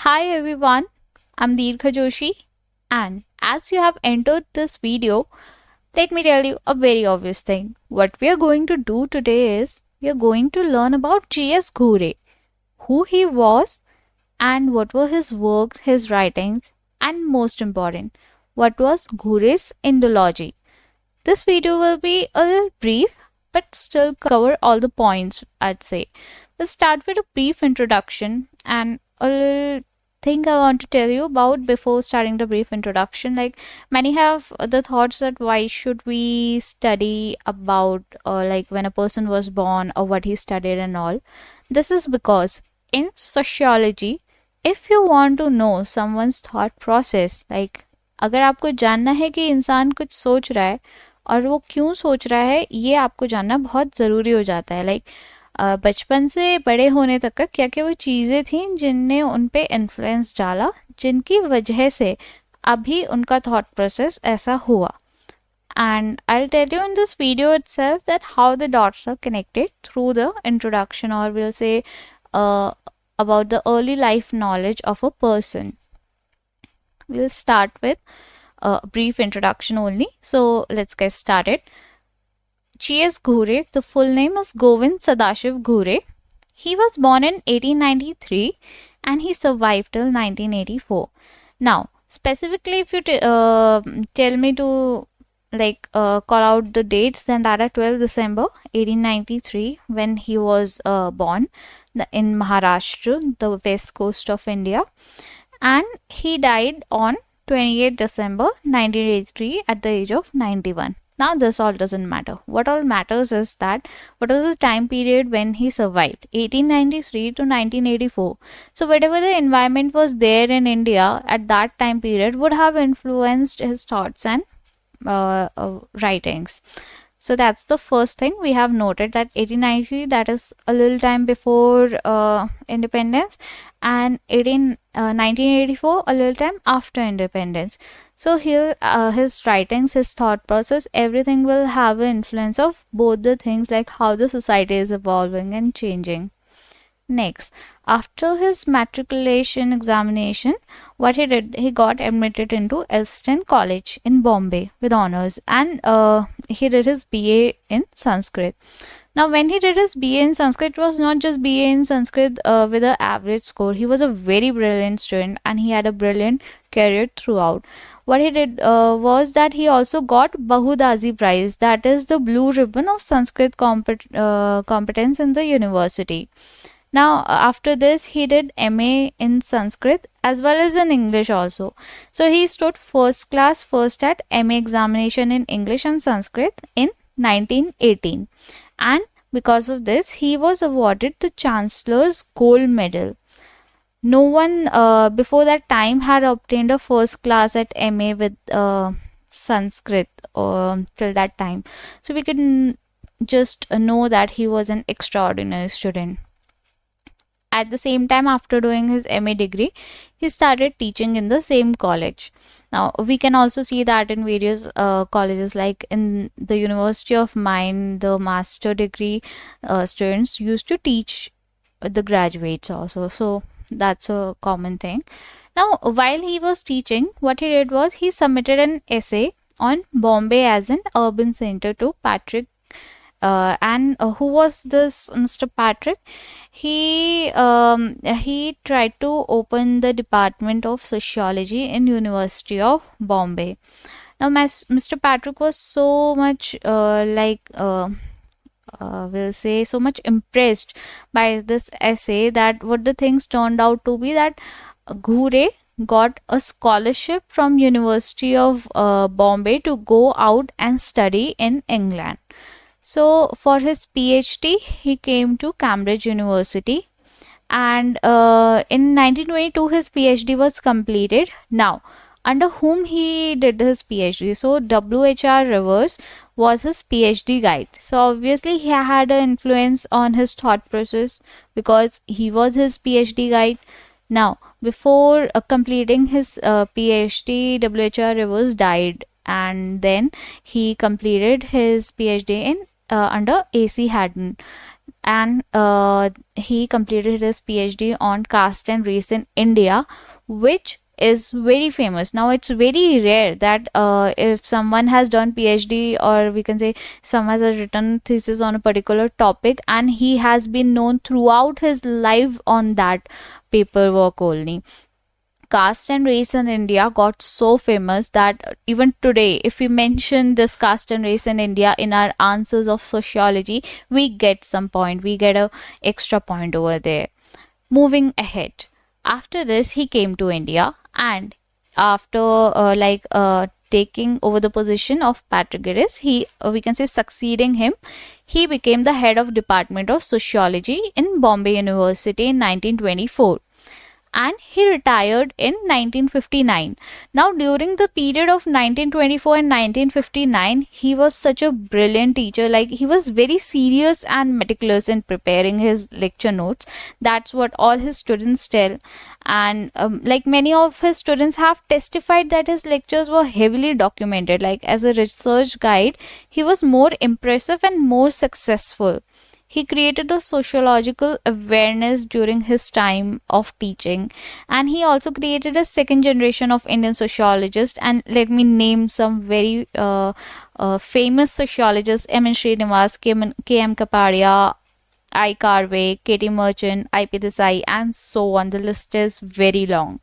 Hi everyone, I'm Dirkha Joshi, and as you have entered this video, let me tell you a very obvious thing. What we are going to do today is we are going to learn about G.S. Ghurye, who he was and what were his works, his writings, and most important, what was Ghurye's Indology. This video will be a little brief but still cover all the points, I'd say. We'll start with a brief introduction and a little thing I want to tell you about before starting the brief introduction. Like many have the thoughts that why should we study about like when a person was born or what he studied and all. This is because in sociology, if you want to know someone's thought process, like अगर आपको जानना है कि इंसान कुछ सोच रहा है और वो क्यों सोच रहा है, ये आपको जानना बहुत ज़रूरी हो जाता है. लाइक बचपन से बड़े होने तक का क्या क्या वो चीज़ें थी जिनने उन पे इन्फ्लुएंस डाला, जिनकी वजह से अभी उनका थॉट प्रोसेस ऐसा हुआ. And I'll tell you in this video itself that how the dots are connected through the introduction, or we'll say about the early life knowledge of a person. We'll start with a brief introduction only. So let's get started. G.S. Ghurye, the full name is Govind Sadashiv Ghurye. He was born in 1893 and he survived till 1984. Now, specifically, if you tell me to call out the dates, then that are 12 December 1893 when he was born in Maharashtra, the west coast of India, and he died on 28 December 1983 at the age of 91. Now this all doesn't matter. What all matters is that what was the time period when he survived, 1893 to 1984. So whatever the environment was there in India at that time period would have influenced his thoughts and writings. So that's the first thing we have noted, that 1893, that is a little time before independence, and 1984 a little time after independence. So here his writings, his thought process, everything will have an influence of both the things, like how the society is evolving and changing. Next, after his matriculation examination, what he did, he got admitted into Elston College in Bombay with honors, and he did his BA in Sanskrit. Now, when he did his BA in Sanskrit, it was not just BA in Sanskrit with an average score. He was a very brilliant student and he had a brilliant career throughout. What he did was that he also got Bahudazi Prize, that is the blue ribbon of Sanskrit competence in the university. Now, after this, he did MA in Sanskrit as well as in English also. So, he stood first class first at MA examination in English and Sanskrit in 1918. And because of this, he was awarded the Chancellor's Gold Medal. No one before that time had obtained a first class at MA with Sanskrit till that time. So, we could just know that he was an extraordinary student. At the same time, after doing his MA degree, he started teaching in the same college. Now, we can also see that in various colleges, like in the University of Mind, the master degree students used to teach the graduates also. So, that's a common thing. Now, while he was teaching, what he did was he submitted an essay on Bombay as an urban center to Patrick. And who was this Mr. Patrick? He tried to open the Department of Sociology in University of Bombay. Now, Mr. Patrick was so much we'll say so much impressed by this essay that what the things turned out to be that Ghurye got a scholarship from University of Bombay to go out and study in England. So for his PhD, he came to Cambridge University, and in 1922 his PhD was completed. Now, under whom he did his PhD? So W.H.R. Rivers was his PhD guide. So obviously he had an influence on his thought process because he was his PhD guide. Now, before completing his PhD, W.H.R. Rivers died, and then he completed his PhD in under A.C. Haddon. and he completed his PhD on caste and race in India, which is very famous. Now it's very rare that if someone has done PhD, or we can say someone has written thesis on a particular topic, and he has been known throughout his life on that paperwork only. Caste and race in India got so famous that even today, if we mention this caste and race in India in our answers of sociology, we get some point, we get a extra point over there. Moving ahead, after this, he came to India, and after taking over the position of Patrick Geddes, he we can say succeeding him, he became the head of Department of Sociology in Bombay University in 1924, and he retired in 1959. Now, during the period of 1924 and 1959, he was such a brilliant teacher. Like, he was very serious and meticulous in preparing his lecture notes. That's what all his students tell. And like, many of his students have testified that his lectures were heavily documented. Like, as a research guide, he was more impressive and more successful. He created a sociological awareness during his time of teaching, and he also created a second generation of Indian sociologists. And let me name some very famous sociologists: M.N. Srinivas, K.M. Kapadia, I. Karve, K.T. Merchant, I.P. Desai, and so on. The list is very long.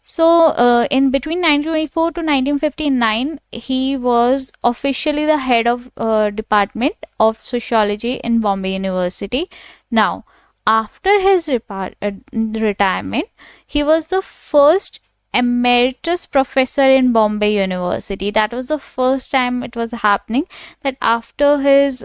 So, in between 1924 to 1959, he was officially the head of Department of Sociology in Bombay University. Now, after his retirement, he was the first emeritus professor in Bombay University. That was the first time it was happening, that after his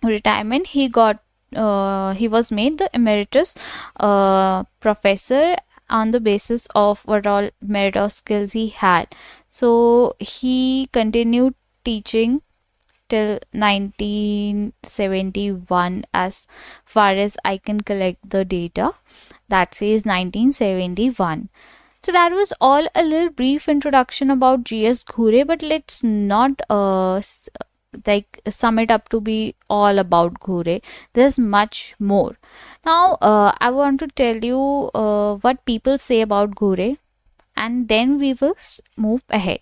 retirement, he was made the emeritus professor on the basis of what all merit or skills he had. So he continued teaching till 1971, as far as I can collect the data. That says 1971. So that was all a little brief introduction about G.S. Ghurye, but let's not sum it up to be all about Ghurye. There's much more. Now, I want to tell you what people say about Ghurye, and then we will move ahead.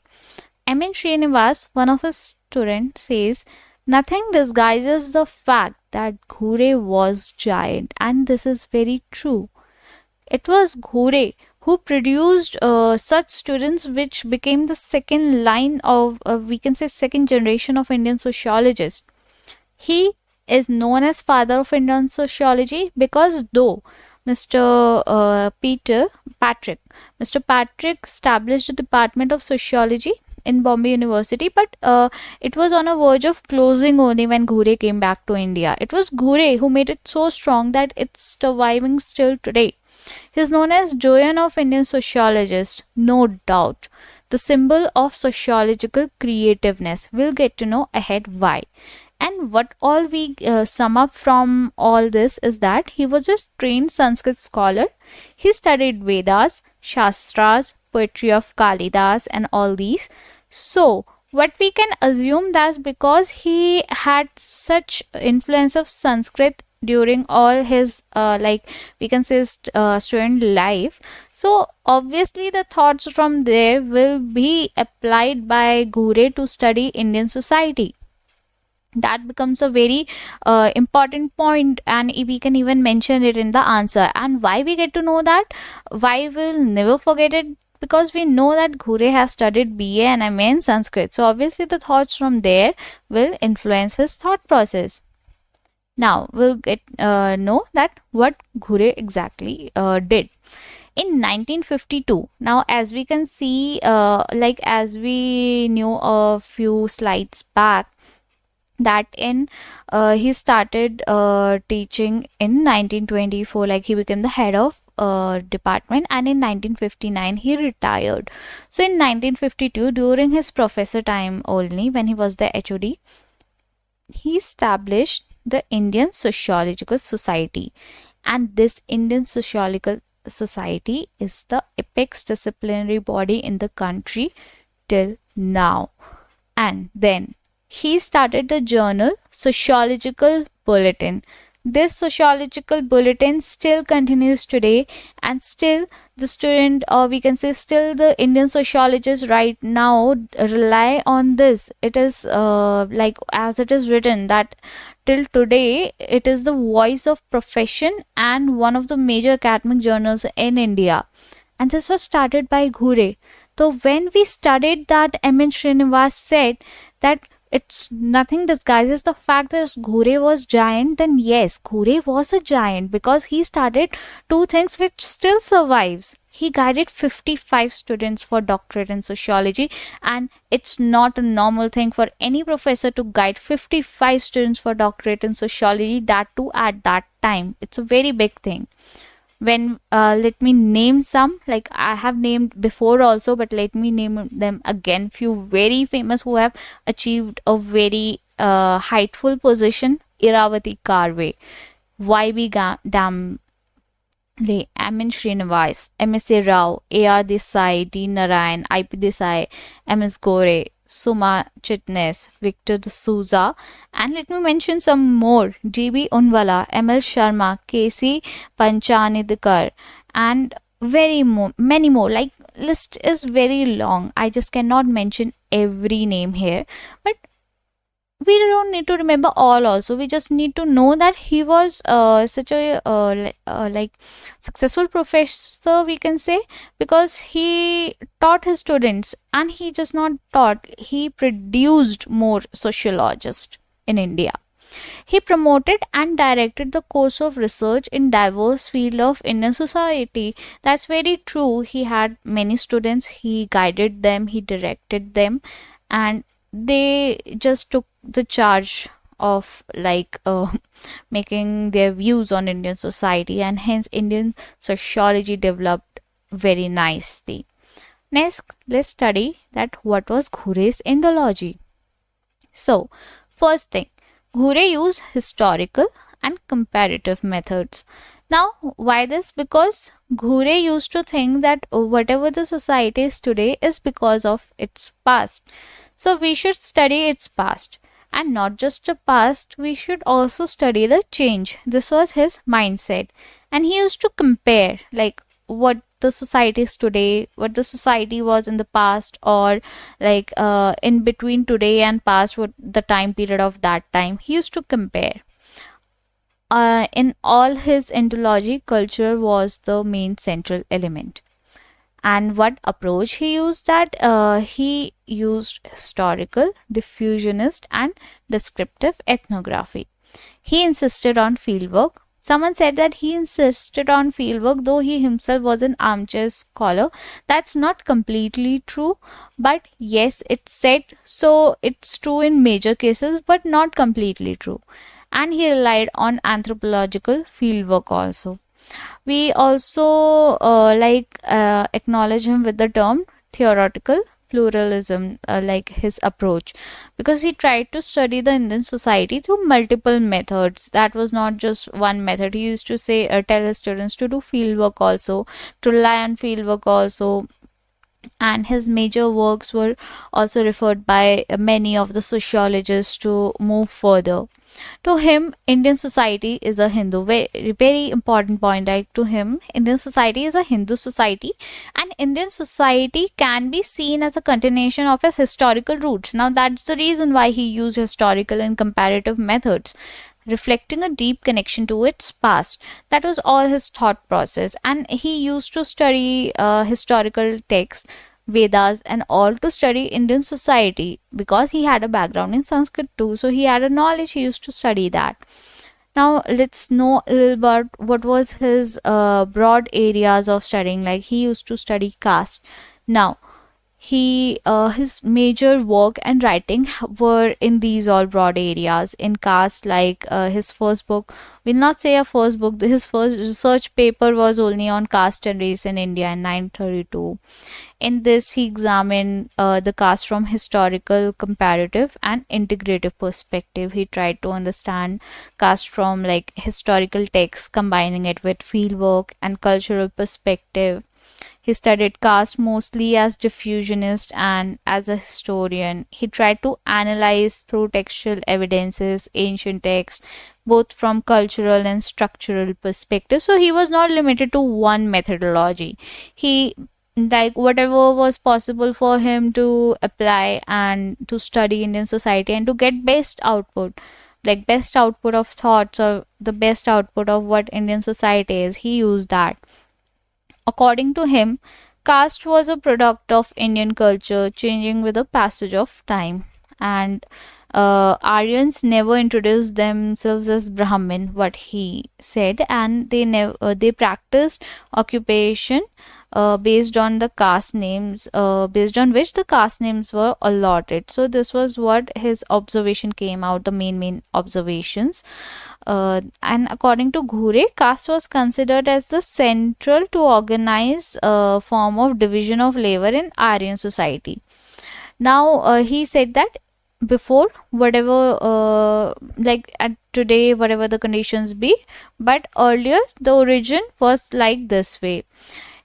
M.N. Srinivas, one of his students, says, "Nothing disguises the fact that Ghurye was giant," and this is very true. It was Ghurye who produced such students which became the second line of, we can say, second generation of Indian sociologists. He is known as father of Indian sociology because though Mr. Patrick established the Department of Sociology in Bombay University, but it was on a verge of closing only when Ghurye came back to India. It was Ghurye who made it so strong that it's surviving still today. He is known as Doyen of Indian sociologists, no doubt, the symbol of sociological creativeness. We'll get to know ahead why. And what all we sum up from all this is that he was a trained Sanskrit scholar. He studied Vedas, Shastras, poetry of Kalidas, and all these. So, what we can assume that because he had such influence of Sanskrit during all his we can say student life, so obviously the thoughts from there will be applied by Ghurye to study Indian society. That becomes a very important point, and we can even mention it in the answer. And why we get to know that, why we'll never forget it, because we know that Ghurye has studied BA and MA in Sanskrit, so obviously the thoughts from there will influence his thought process. Now we'll get know that what Ghurye exactly did. In 1952, now as we can see, as we knew a few slides back, that in he started teaching in 1924, like he became the head of department, and in 1959 he retired. So in 1952, during his professor time only, when he was the HOD, he established the Indian Sociological Society, and this Indian Sociological Society is the apex disciplinary body in the country till now. And then he started the journal Sociological Bulletin. This sociological bulletin still continues today, and still the student, or we can say still the Indian sociologists right now rely on this. It is like as it is written that till today it is the voice of profession and one of the major academic journals in India. And this was started by Ghurye. So when we studied that, M.N. Srinivas said that it's nothing disguises the fact that Ghurye was giant, then yes, Ghurye was a giant because he started two things which still survives. He guided 55 students for doctorate in sociology, and it's not a normal thing for any professor to guide 55 students for doctorate in sociology, that too at that time. It's a very big thing. When let me name some, like I have named before also, but let me name them again. Few very famous who have achieved a very heightful position: Iravati Karve, Damle, M.N. Srinivas, M.S.A. Rao, A.R. Desai, D. Narayan, I.P. Desai, M.S. Ghurye, Suma Chitnis, Victor D'Souza, and let me mention some more: G.B. Unwala, M.L. Sharma, K.C. Panchanidkar, and many more. Like, list is very long. I just cannot mention every name here, but we don't need to remember all also. We just need to know that he was such a like successful professor, we can say, because he taught his students, and he just not taught, he produced more sociologists in India. He promoted and directed the course of research in diverse field of Indian society. That's very true. He had many students, he guided them, he directed them, and they just took the charge of like making their views on Indian society, and hence Indian sociology developed very nicely. Next, let's study that what was Ghurye's Indology. So, first thing, Ghurye used historical and comparative methods. Now, why this? Because Ghurye used to think that whatever the society is today is because of its past. So we should study its past, and not just the past, we should also study the change. This was his mindset, and he used to compare like what the society is today, what the society was in the past, or like in between today and past, what the time period of that time. He used to compare. In all his Indology, culture was the main central element. And what approach he used? That he used historical, diffusionist, and descriptive ethnography. He insisted on fieldwork. Someone said that he insisted on fieldwork, though he himself was an armchair scholar. That's not completely true, but yes, it's said so. It's true in major cases, but not completely true. And he relied on anthropological fieldwork also. We also acknowledge him with the term theoretical pluralism, like his approach, because he tried to study the Indian society through multiple methods. That was not just one method. He used to say, tell his students to do fieldwork also, to rely on fieldwork also, and his major works were also referred by many of the sociologists to move further. To him, Indian society is a Hindu. Very, very important point, right? To him, Indian society is a Hindu society, and Indian society can be seen as a continuation of his historical roots. Now, that's the reason why he used historical and comparative methods, reflecting a deep connection to its past. That was all his thought process, and he used to study historical texts, Vedas, and all to study Indian society, because he had a background in Sanskrit too. So he had a knowledge, he used to study that. Now let's know a little about what was his broad areas of studying. Like, he used to study caste. Now, his major work and writing were in these all broad areas in caste. Like his first book, we'll not say a first book, his first research paper was only on caste and race in India in 932. In this, he examined the caste from historical, comparative, and integrative perspective. He tried to understand caste from like historical texts, combining it with fieldwork and cultural perspective. He studied caste mostly as diffusionist and as a historian. He tried to analyze through textual evidences, ancient texts, both from cultural and structural perspective. So he was not limited to one methodology. He like whatever was possible for him to apply and to study Indian society and to get best output, like best output of thoughts or the best output of what Indian society is. He used that. According to him, caste was a product of Indian culture, changing with the passage of time. And Aryans never introduced themselves as Brahmin, what he said, and they never they practiced occupation based on the caste names, based on which the caste names were allotted. So this was what his observation came out, the main observations. And according to Ghurye, caste was considered as the central to organize form of division of labor in Aryan society. Now, he said that before, whatever, like at today, whatever the conditions be, but earlier the origin was like this way.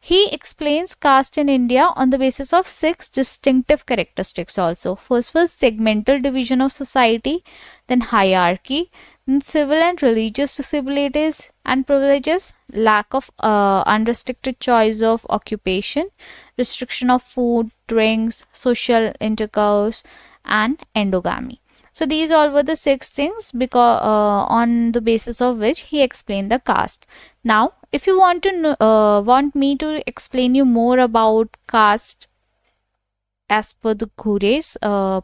He explains caste in India on the basis of 6 distinctive characteristics also. First was segmental division of society, then hierarchy, then civil and religious disabilities and privileges, lack of unrestricted choice of occupation, restriction of food, drinks, social intercourse, and endogamy. So these all were the 6 things because on the basis of which he explained the caste. Now, if you want to want me to explain you more about caste as per the Ghurye's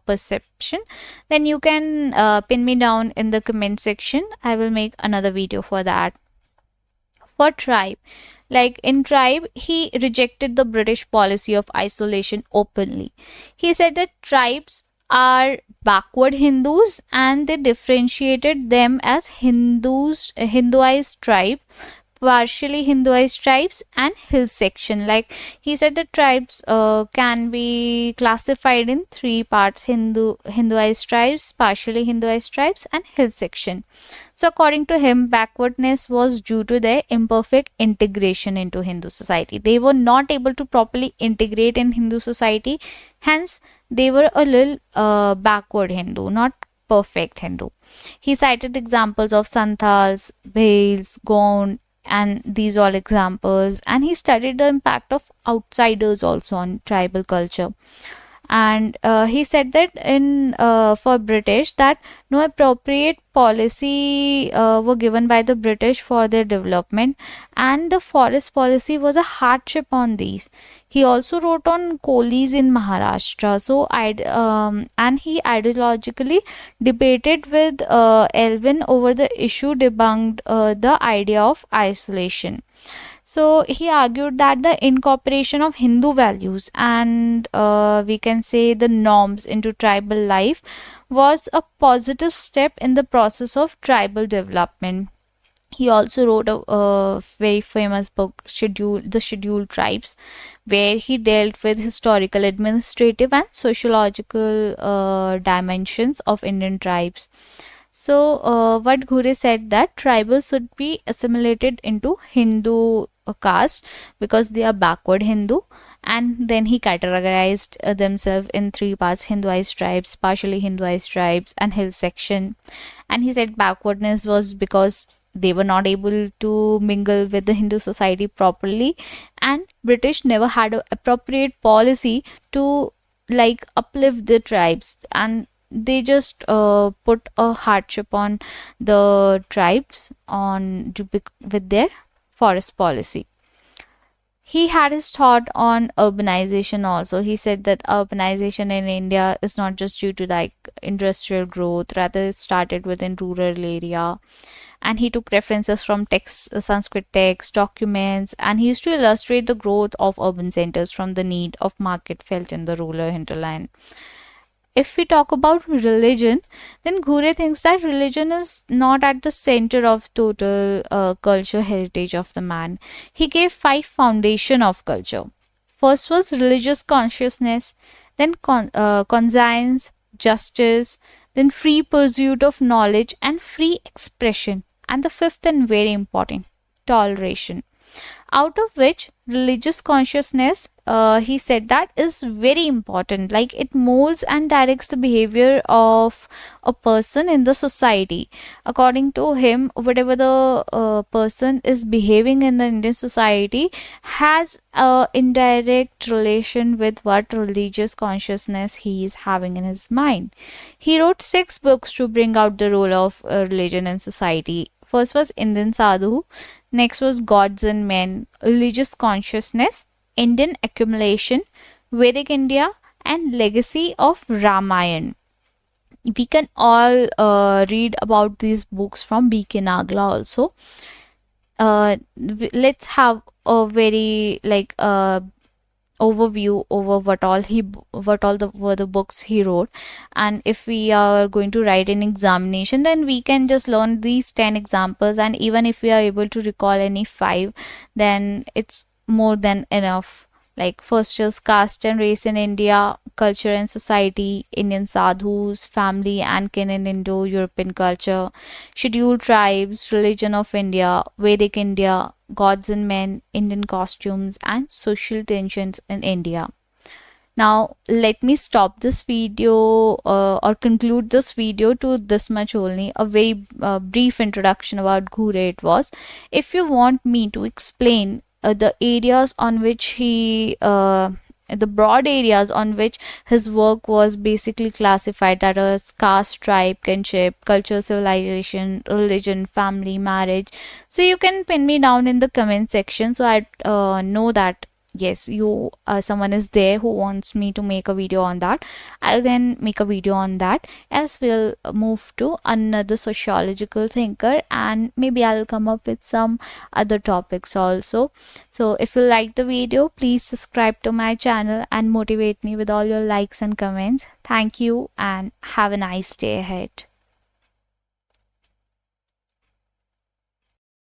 perception, then you can pin me down in the comment section. I will make another video for that. For tribe, like in tribe, he rejected the British policy of isolation openly. He said that tribes are backward Hindus and they differentiated them as Hinduized tribe, partially Hinduized tribes, and hill section. Like he said, the tribes can be classified in 3 parts: Hinduized tribes, partially Hinduized tribes, and hill section. So according to him, backwardness was due to their imperfect integration into Hindu society. They were not able to properly integrate in Hindu society, hence they were a little backward Hindu, not perfect Hindu. He cited examples of Santals, Bhils, Gond, and these all examples, and he studied the impact of outsiders also on tribal culture. And he said that in for British, that no appropriate policy were given by the British for their development, and the forest policy was a hardship on these. He also wrote on coolies in Maharashtra. So and he ideologically debated with Elvin over the issue, debunked the idea of isolation. So he argued that the incorporation of Hindu values and we can say the norms into tribal life was a positive step in the process of tribal development. He also wrote a very famous book, The Scheduled Tribes, where he dealt with historical, administrative, and sociological dimensions of Indian tribes. So, what Ghurye said that tribals should be assimilated into Hindu caste because they are backward Hindu, and then he categorized themselves in 3 parts: Hinduized tribes, partially Hinduized tribes, and hill section. And he said backwardness was because they were not able to mingle with the Hindu society properly, and British never had an appropriate policy to like uplift the tribes, and they just put a hardship on the tribes with their forest policy. He had his thought on urbanization also. He said that urbanization in India is not just due to like industrial growth, rather it started within rural area. And he took references from texts, Sanskrit texts, documents, and he used to illustrate the growth of urban centers from the need of market felt in the rural hinterland. If we talk about religion, then Ghurye thinks that religion is not at the center of total culture heritage of the man. He gave 5 foundation of culture. First was religious consciousness, then conscience, justice, then free pursuit of knowledge and free expression, and the 5th and very important, toleration. out of which religious consciousness, he said, that is very important. Like it molds and directs the behavior of a person in the society. According to him, whatever the person is behaving in the Indian society has a indirect relation with what religious consciousness he is having in his mind. He wrote 6 books to bring out the role of religion in society. First was Indian Sadhu, next was Gods and Men, Religious Consciousness, Indian Accumulation, Vedic India, and Legacy of Ramayana. We can all read about these books from B.K. Nagla also. Let's have a very overview over what all the were the books he wrote. And if we are going to write an examination, then we can just learn these 10 examples, and even if we are able to recall any 5, then it's more than enough. Like first is Caste and Race in India, Culture and Society, Indian Sadhus, Family and Kin in Indo-European Culture, Scheduled Tribes, Religion of India, Vedic India, Gods and Men, Indian Costumes, and Social Tensions in India. Now, let me stop this video or conclude this video to this much only. A very brief introduction about Ghurye it was. If you want me to explain the areas on which the broad areas on which his work was basically classified, that is caste, tribe, kinship, culture, civilization, religion, family, marriage. So you can pin me down in the comment section, so I know that yes, you someone is there who wants me to make a video on that. I'll then make a video on that, as we'll move to another sociological thinker, and maybe I'll come up with some other topics also. So if you like the video, please subscribe to my channel and motivate me with all your likes and comments. Thank you and have a nice day ahead.